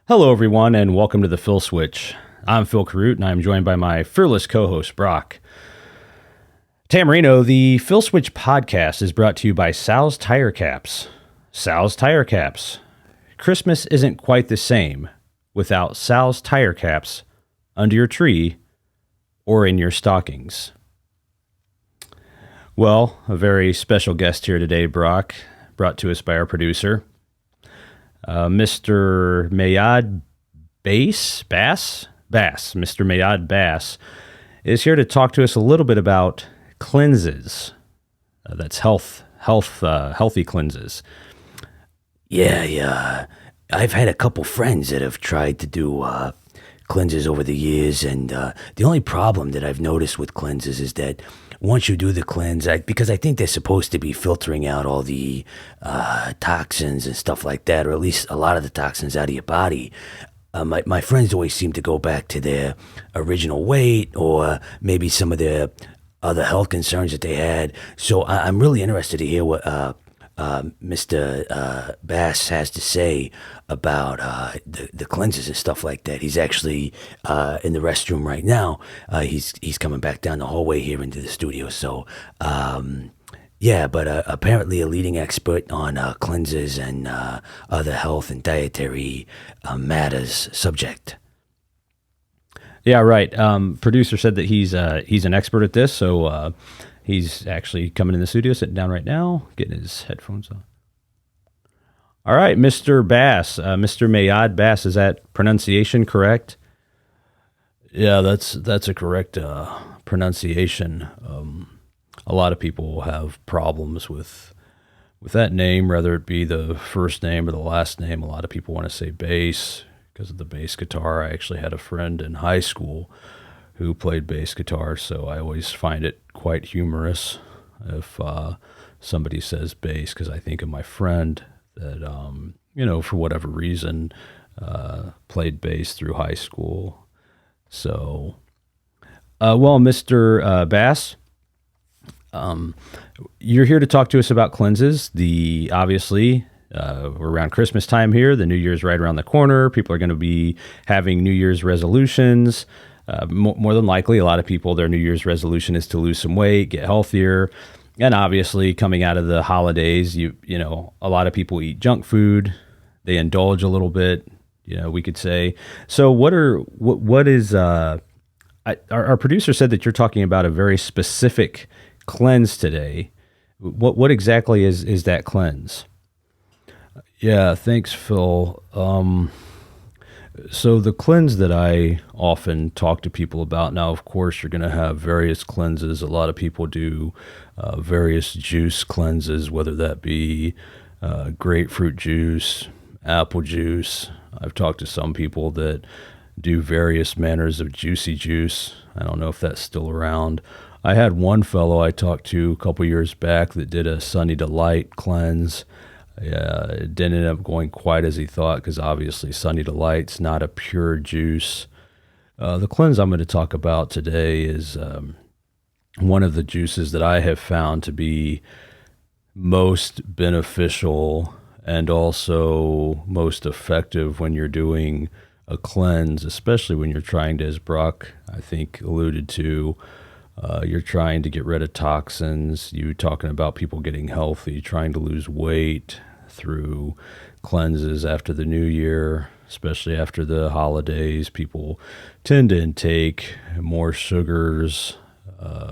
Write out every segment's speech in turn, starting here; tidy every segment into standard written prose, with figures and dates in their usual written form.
Hello, everyone, and welcome to the Phil Switch. I'm Phil Carute, and I'm joined by my fearless co-host, Brock Tamarino. The Phil Switch podcast is brought to you by Sal's Tire Caps. Sal's Tire Caps. Christmas isn't quite the same without Sal's Tire Caps under your tree or in your stockings. Well, a very special guest here today, Brock, brought to us by our producer, Mr. Mayad Bass, Mr. Mayad Bass is here to talk to us a little bit about cleanses. That's healthy cleanses. Yeah. I've had a couple friends that have tried to do cleanses over the years, and the only problem that I've noticed with cleanses is that once you do the cleanse, because I think they're supposed to be filtering out all the toxins and stuff like that, or at least a lot of the toxins out of your body. My friends always seem to go back to their original weight or maybe some of their other health concerns that they had. So I'm really interested to hear what Mr. Bass has to say about the cleanses and stuff like that. He's actually in the restroom right now. He's coming back down the hallway here into the studio. So but apparently a leading expert on cleanses and other health and dietary matters subject. Yeah, right. Producer said that he's an expert at this, so he's actually coming in the studio, sitting down right now, getting his headphones on. All right, Mr. Bass, Mr. Mayad Bass, is that pronunciation correct? Yeah, that's a correct pronunciation. A lot of people have problems with that name, whether it be the first name or the last name. A lot of people want to say bass because of the bass guitar. I actually had a friend in high school who played bass guitar, so I always find it quite humorous if somebody says bass, because I think of my friend that, for whatever reason, played bass through high school. So, Mr. Bass, you're here to talk to us about cleanses. Obviously, we're around Christmas time here. The New Year's right around the corner. People are going to be having New Year's resolutions. More than likely, a lot of people, their New Year's resolution is to lose some weight, get healthier. And obviously, coming out of the holidays, you know, a lot of people eat junk food. They indulge a little bit, we could say. So what is our producer said that you're talking about a very specific cleanse today. What exactly is that cleanse? Yeah, thanks, Phil. So the cleanse that I often talk to people about now, of course, you're going to have various cleanses. A lot of people do various juice cleanses, whether that be grapefruit juice, apple juice. I've talked to some people that do various manners of juicy juice. I don't know if that's still around. I had one fellow I talked to a couple years back that did a Sunny Delight cleanse. It didn't end up going quite as he thought, because obviously Sunny Delight's not a pure juice. The cleanse I'm going to talk about today is one of the juices that I have found to be most beneficial and also most effective when you're doing a cleanse, especially when you're trying to, as Brock, I think, alluded to, you're trying to get rid of toxins. You talking about people getting healthy, trying to lose weight through cleanses after the new year, especially after the holidays. People tend to intake more sugars,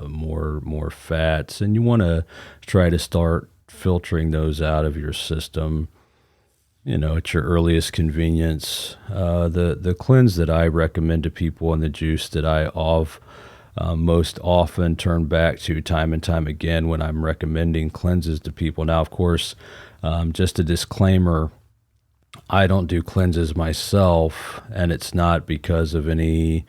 more fats, and you want to try to start filtering those out of your system, at your earliest convenience. The cleanse that I recommend to people and the juice that I most often turn back to time and time again when I'm recommending cleanses to people. Now, of course, just a disclaimer, I don't do cleanses myself, and it's not because of any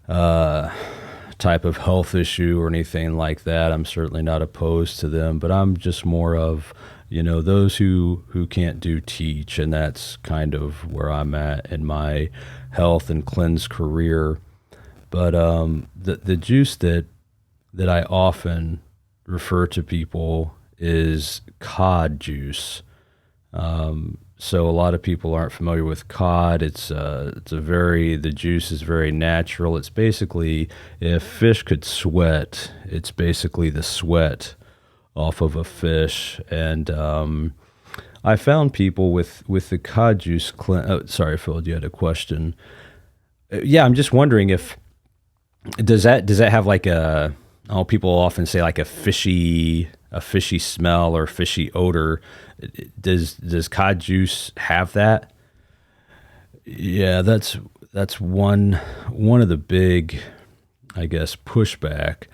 type of health issue or anything like that. I'm certainly not opposed to them, but I'm just more of, those who can't do teach, and that's kind of where I'm at in my health and cleanse career. But the juice that I often refer to people is cod juice. So a lot of people aren't familiar with cod. The juice is very natural. It's basically, if fish could sweat, it's basically the sweat off of a fish. And I found people with the cod juice. Sorry, Phil, you had a question. Yeah, I'm just wondering if does that have like a, oh, people often say like a fishy smell or fishy odor. Does cod juice have that? Yeah, that's one of the big, I guess, pushback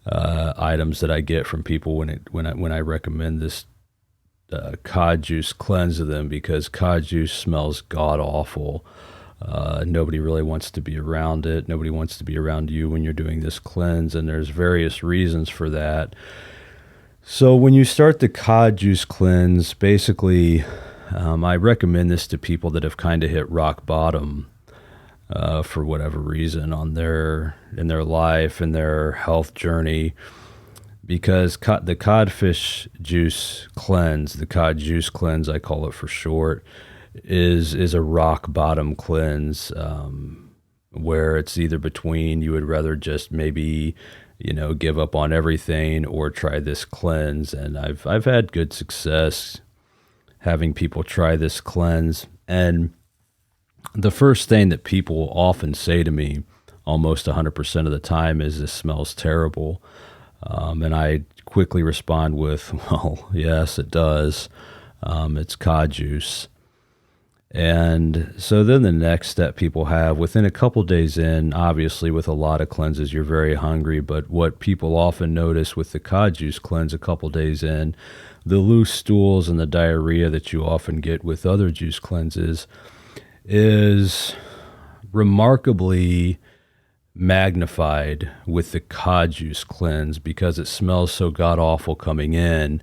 items that I get from people when I recommend this cod juice cleanse to them, because cod juice smells god awful. Nobody really wants to be around it. Nobody wants to be around you when you're doing this cleanse, and there's various reasons for that. So when you start the cod juice cleanse, basically, I recommend this to people that have kind of hit rock bottom for whatever reason in their life and their health journey, because the codfish juice cleanse, the cod juice cleanse, I call it for short, is a rock bottom cleanse, where it's either between you would rather just maybe give up on everything or try this cleanse. And I've had good success having people try this cleanse. And the first thing that people often say to me almost 100% of the time is, this smells terrible. And I quickly respond with, well, yes, it does. It's cod juice. And so then the next step people have, within a couple days in, obviously with a lot of cleanses, you're very hungry. But what people often notice with the cod juice cleanse a couple days in, the loose stools and the diarrhea that you often get with other juice cleanses is remarkably magnified with the cod juice cleanse, because it smells so god awful coming in.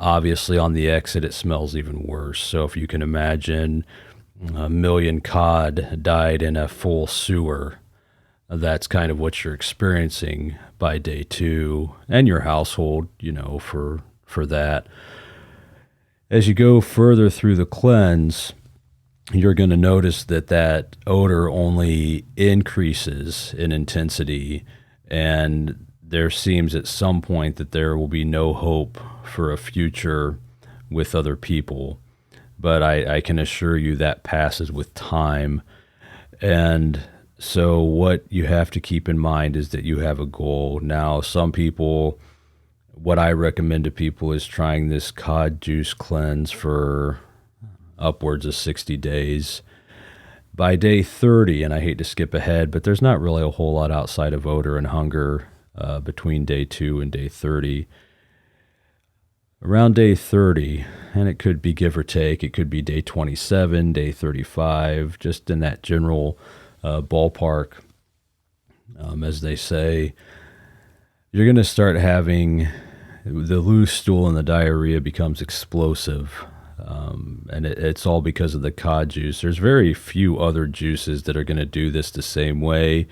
Obviously on the exit, it smells even worse. So if you can imagine a million cod died in a full sewer, that's kind of what you're experiencing by day 2, and your household, for that. As you go further through the cleanse, you're going to notice that odor only increases in intensity, and there seems at some point that there will be no hope for a future with other people. But I can assure you that passes with time. And so what you have to keep in mind is that you have a goal. Now, some people, what I recommend to people is trying this cod juice cleanse for upwards of 60 days. By day 30, and I hate to skip ahead, but there's not really a whole lot outside of odor and hunger between day 2 and day 30. Around day 30, and it could be give or take, it could be day 27, day 35, just in that general ballpark, as they say, you're going to start having the loose stool, and the diarrhea becomes explosive. And it's all because of the cod juice. There's very few other juices that are going to do this the same way.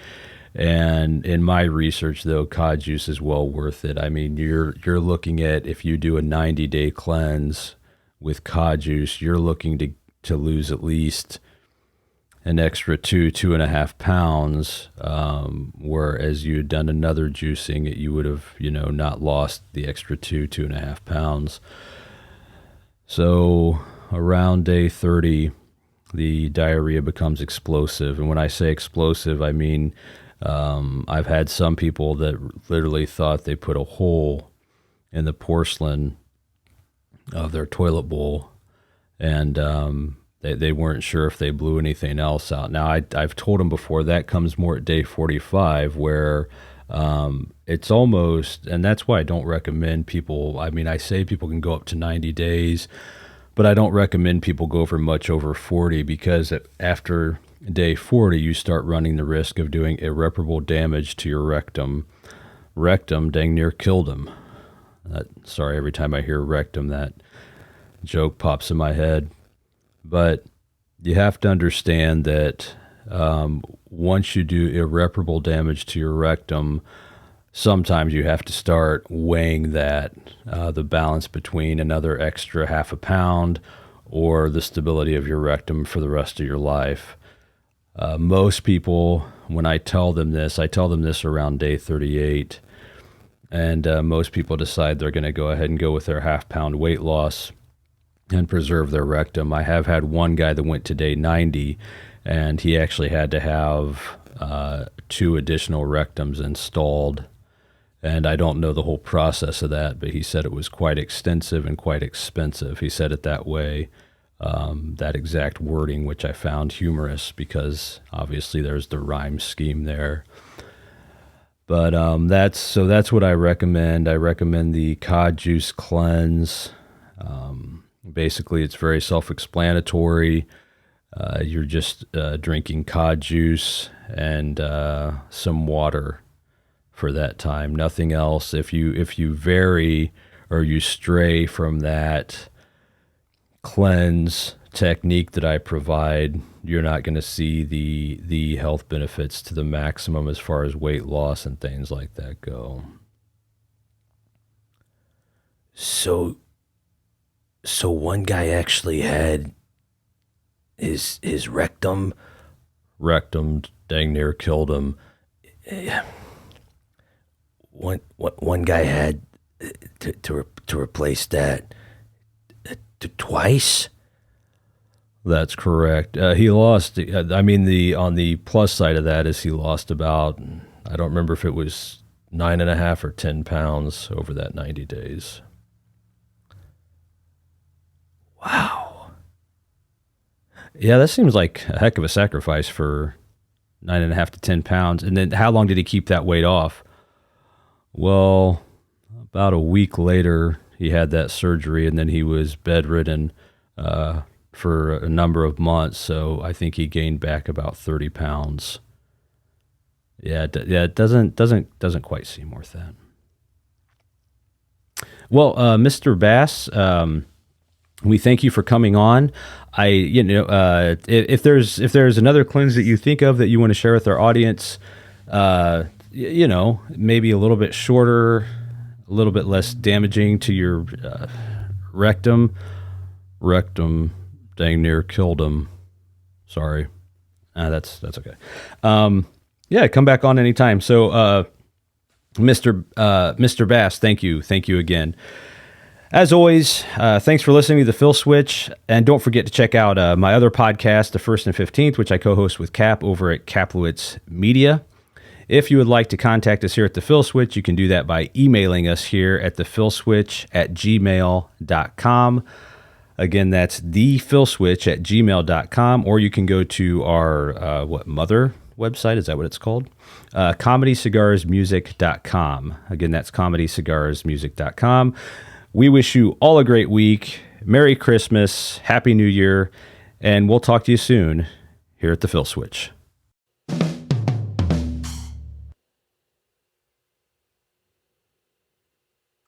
And in my research, though, cod juice is well worth it. I mean, you're looking at, if you do a 90-day cleanse with cod juice, you're looking to lose at least an extra 2.5 pounds, whereas you had done another juicing, you would have, not lost the extra 2.5 pounds. So around day 30, the diarrhea becomes explosive. And when I say explosive, I mean, I've had some people that literally thought they put a hole in the porcelain of their toilet bowl, and they weren't sure if they blew anything else out. Now, I've told them before that comes more at day 45, where it's almost, and that's why I don't recommend people, I mean, I say people can go up to 90 days, but I don't recommend people go for much over 40, because after day 40, you start running the risk of doing irreparable damage to your rectum. Rectum dang near killed him. Sorry, every time I hear rectum, that joke pops in my head. But you have to understand that once you do irreparable damage to your rectum, sometimes you have to start weighing that, the balance between another extra 0.5 pound or the stability of your rectum for the rest of your life. Most people, when I tell them this around day 38, and most people decide they're going to go ahead and go with their half-pound weight loss and preserve their rectum. I have had one guy that went to day 90, and he actually had to have 2 additional rectums installed. And I don't know the whole process of that, but he said it was quite extensive and quite expensive. He said it that way, that exact wording, which I found humorous because obviously there's the rhyme scheme there. But that's what I recommend. I recommend the cod juice cleanse. Basically, it's very self-explanatory. You're just drinking cod juice and some water for that time, nothing else. If you vary or you stray from that cleanse technique that I provide, you're not going to see the health benefits to the maximum as far as weight loss and things like that go. So one guy actually had his rectum dang near killed him. One guy had to replace that twice. That's correct. He lost. I mean, on the plus side of that is he lost about, I don't remember if it was 9.5 or 10 pounds over that 90 days. Wow. Yeah, that seems like a heck of a sacrifice for 9.5 to 10 pounds. And then how long did he keep that weight off? Well, about a week later, he had that surgery, and then he was bedridden for a number of months. So I think he gained back about 30 pounds. Yeah, it doesn't quite seem worth that. Well, Mr. Bass, we thank you for coming on. If there's another cleanse that you think of that you want to share with our audience, maybe a little bit shorter, a little bit less damaging to your rectum. Rectum dang near killed him. Sorry. That's okay. Come back on anytime. So, Mr. Bass, thank you again. As always, thanks for listening to The Phil Switch, and don't forget to check out my other podcast, The First and 15th, which I co-host with Cap over at Kaplowitz Media. If you would like to contact us here at The Phil Switch, you can do that by emailing us here at thephilswitch@gmail.com. Again, that's thephilswitch@gmail.com, or you can go to our mother website, is that what it's called? ComedyCigarsMusic.com. Again, that's ComedyCigarsMusic.com. We wish you all a great week. Merry Christmas, Happy New Year, and we'll talk to you soon here at The Phil Switch.